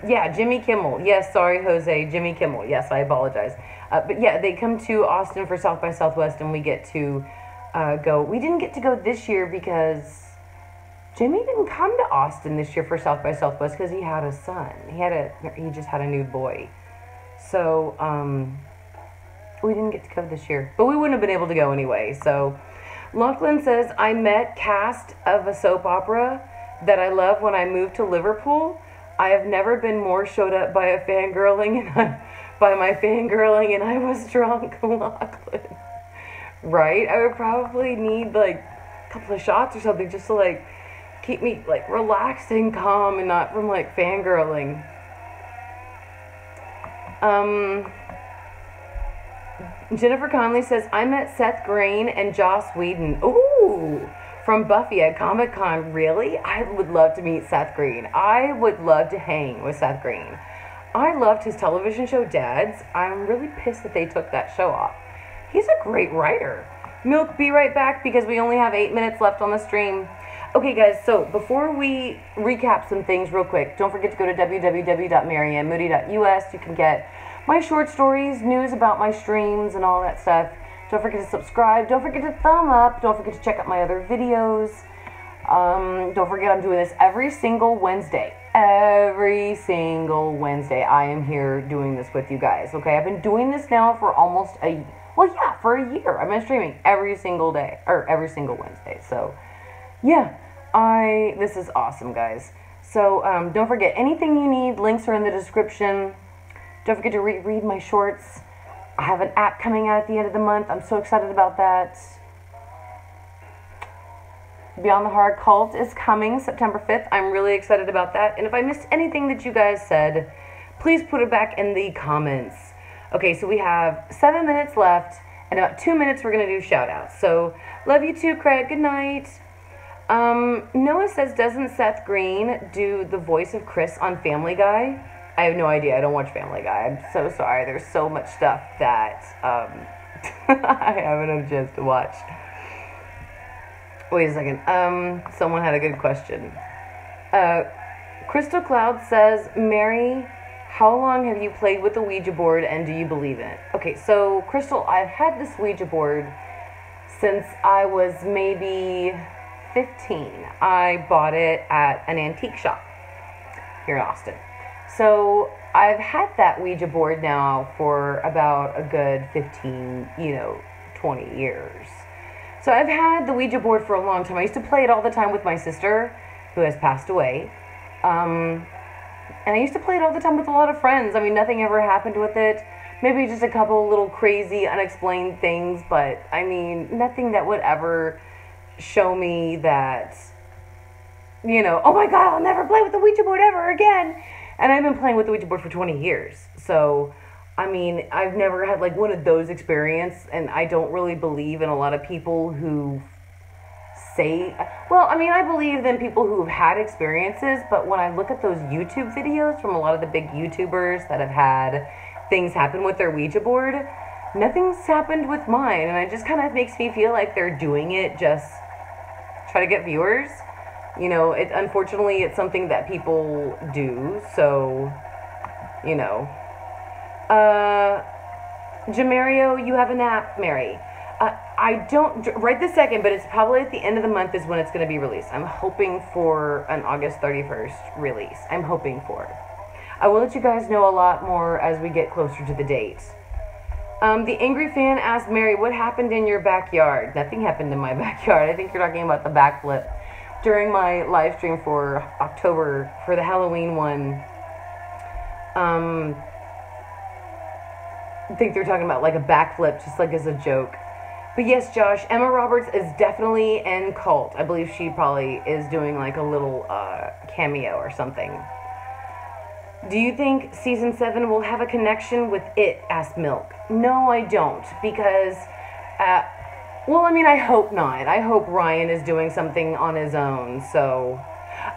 yeah, Jimmy Kimmel. Yes, sorry, Jose. Jimmy Kimmel. Yes, I apologize. But yeah, they come to Austin for South by Southwest, and we get to go. We didn't get to go this year because Jimmy didn't come to Austin this year for South by Southwest because he had a son. He just had a new boy. So, we didn't get to go this year. But we wouldn't have been able to go anyway. So, Lachlan says, I met cast of a soap opera that I love when I moved to Liverpool. I have never been more showed up by my fangirling and I was drunk. Lachlan. Right? I would probably need like a couple of shots or something just to like keep me like relaxed and calm and not from like fangirling. Jennifer Conley says, I met Seth Green and Joss Whedon. Ooh! From Buffy at Comic-Con. Really? I would love to meet Seth Green. I would love to hang with Seth Green. I loved his television show, Dads. I'm really pissed that they took that show off. He's a great writer. Milk, be right back because we only have 8 minutes left on the stream. Okay, guys, so before we recap some things real quick, don't forget to go to www.maryandmoody.us. You can get my short stories, news about my streams, and all that stuff. Don't forget to subscribe. Don't forget to thumb up. Don't forget to check out my other videos. Don't forget I'm doing this every single Wednesday. Every single Wednesday I am here doing this with you guys. Okay, I've been doing this now for almost for a year. I've been streaming every single day, or every single Wednesday. So, yeah, this is awesome, guys. So, don't forget, anything you need, links are in the description. Don't forget to read my shorts. I have an app coming out at the end of the month. I'm so excited about that. Beyond the Hard Cult is coming September 5th. I'm really excited about that. And if I missed anything that you guys said, please put it back in the comments. Okay, so we have 7 minutes left. In about 2 minutes, we're going to do shout-outs. So, love you too, Craig. Good night. Noah says, doesn't Seth Green do the voice of Chris on Family Guy? I have no idea. I don't watch Family Guy. I'm so sorry. There's so much stuff that I haven't had a chance to watch. Wait a second. Someone had a good question. Crystal Cloud says, Mary, how long have you played with the Ouija board and do you believe in it? Okay. Okay, so Crystal, I've had this Ouija board since I was maybe 15. I bought it at an antique shop here in Austin. So I've had that Ouija board now for about a good 15, 20 years. So I've had the Ouija board for a long time. I used to play it all the time with my sister, who has passed away. And I used to play it all the time with a lot of friends. I mean, nothing ever happened with it. Maybe just a couple little crazy, unexplained things, but I mean, nothing that would ever show me that, oh my God, I'll never play with the Ouija board ever again. And I've been playing with the Ouija board for 20 years. So, I mean, I've never had like one of those experiences, and I don't really believe in a lot of people who say, well, I mean, I believe in people who've had experiences, but when I look at those YouTube videos from a lot of the big YouTubers that have had things happen with their Ouija board, nothing's happened with mine, and it just kind of makes me feel like they're doing it just try to get viewers. Unfortunately, it's something that people do, so, Jamario, you have a nap, Mary. I don't, right this second, but it's probably at the end of the month is when it's going to be released. I'm hoping for an August 31st release. I'm hoping for it. I will let you guys know a lot more as we get closer to the date. The Angry Fan asked Mary, what happened in your backyard? Nothing happened in my backyard. I think you're talking about the backflip. During my live stream for October, for the Halloween one, I think they're talking about like a backflip, just like as a joke. But yes, Josh, Emma Roberts is definitely in Cult. I believe she probably is doing like a little cameo or something. Do you think season 7 will have a connection with it? Asked Milk. No, I don't, because, well, I mean, I hope not. I hope Ryan is doing something on his own, so.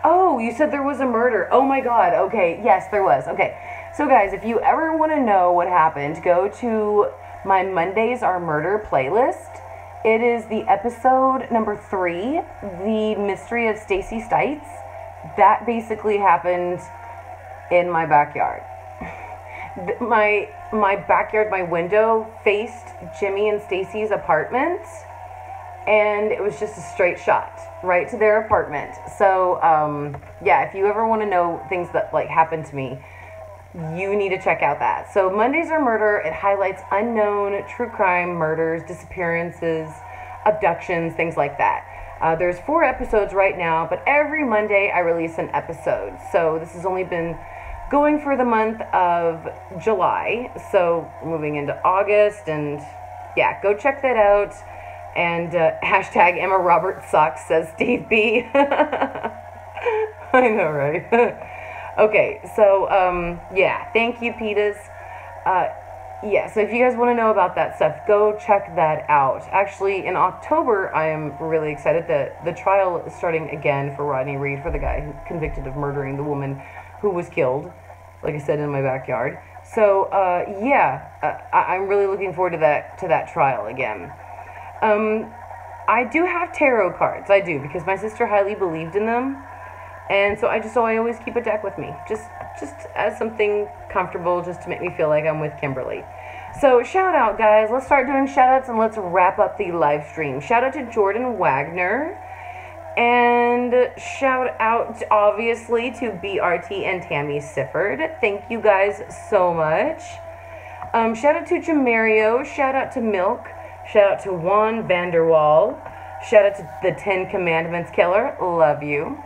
Oh, you said there was a murder. Oh my God, okay, yes, there was. Okay, so guys, if you ever want to know what happened, go to my Mondays Are Murder playlist. It is the episode number 3, The Mystery of Stacy Stites. That basically happened in my backyard. My backyard, my window faced Jimmy and Stacy's apartment, and it was just a straight shot right to their apartment. So yeah, if you ever want to know things that like happened to me, you need to check out that. So Mondays Are Murder. It highlights unknown true crime murders, disappearances, abductions, things like that. There's 4 episodes right now, but every Monday I release an episode. So this has only been going for the month of July. So moving into August, and yeah, go check that out. And hashtag Emma Roberts sucks, says Steve B. I know, right? Okay, so, yeah, thank you, Petas. Yeah, so if you guys want to know about that stuff, go check that out. Actually, in October, I am really excited that the trial is starting again for Rodney Reed, for the guy who convicted of murdering the woman who was killed, like I said, in my backyard. So, yeah, I'm really looking forward to that trial again. I do have tarot cards, I do, because my sister highly believed in them. And so I always keep a deck with me, just as something comfortable, just to make me feel like I'm with Kimberly. So shout out, guys. Let's start doing shout outs and let's wrap up the live stream. Shout out to Jordan Wagner, and shout out obviously to BRT and Tammy Sifford. Thank you guys so much. Shout out to Jamario. Shout out to Milk. Shout out to Juan Vanderwall. Shout out to the 10 Commandments Killer. Love you.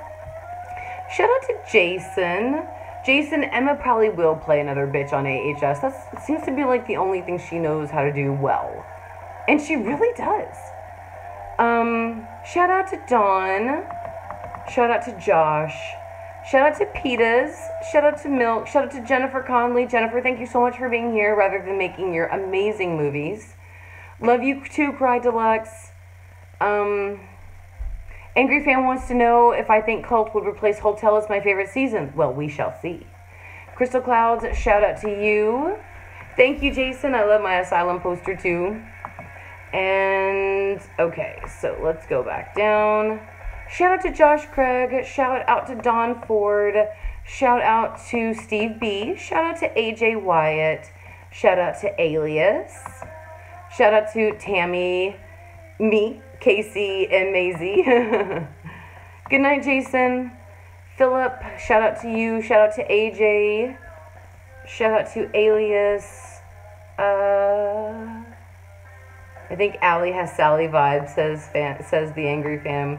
Shout out to Jason. Jason, Emma probably will play another bitch on AHS. That seems to be like the only thing she knows how to do well. And she really does. Shout out to Dawn. Shout out to Josh. Shout out to Petas. Shout out to Milk. Shout out to Jennifer Conley. Jennifer, thank you so much for being here rather than making your amazing movies. Love you too, Cry Deluxe. Angry Fan wants to know if I think Cult would replace Hotel as my favorite season. Well, we shall see. Crystal Clouds, shout out to you. Thank you, Jason. I love my Asylum poster too. And, okay, so let's go back down. Shout out to Josh Craig. Shout out to Don Ford. Shout out to Steve B. Shout out to AJ Wyatt. Shout out to Alias. Shout out to Tammy, me, Casey, and Maisie. Good night, Jason. Philip, shout out to you. Shout out to AJ. Shout out to Alias. I think Allie has Sally vibes, says the angry fam.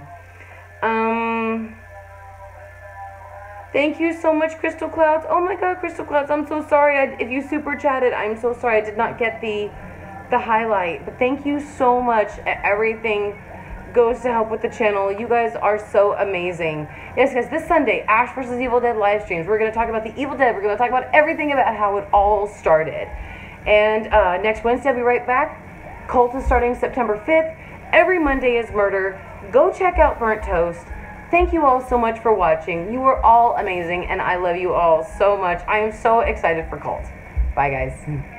Thank you so much, Crystal Clouds. Oh my God, Crystal Clouds, I'm so sorry. If you super chatted, I'm so sorry. I did not get the highlight. But thank you so much. Everything goes to help with the channel. You guys are so amazing. Yes, guys, this Sunday, Ash vs. Evil Dead live streams. We're going to talk about the Evil Dead. We're going to talk about everything about how it all started. And next Wednesday, I'll be right back. Cult is starting September 5th. Every Monday is murder. Go check out Burnt Toast. Thank you all so much for watching. You are all amazing, and I love you all so much. I am so excited for Cult. Bye, guys.